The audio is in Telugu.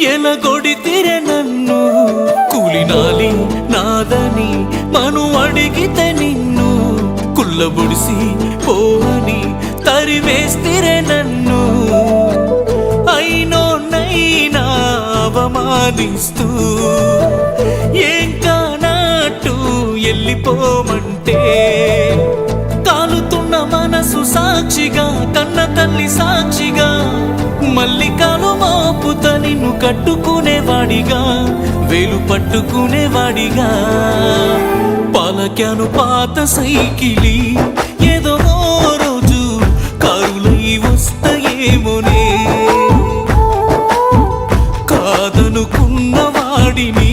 ఎలగొడితిరే నన్ను కూలినాలి నాదని మను అడిగితే నిన్ను కుల్లబొడిసి పోవని తరివేస్తిరే నన్ను అయినోనైనా అవమానిస్తూ ఏం కానట్టు వెళ్ళిపోమంటే కాలుతున్న మనసు సాక్షిగా కన్న తల్లి సాక్షిగా మల్లికాలు మోపుత నిన్ను కట్టుకునేవాడిగా వేలు పట్టుకునేవాడిగా పాలక్యాను పాత సైకిలి ఏదో ఓ రోజు కారులై వస్తాయేమోనే కాదనుకున్న వాడిని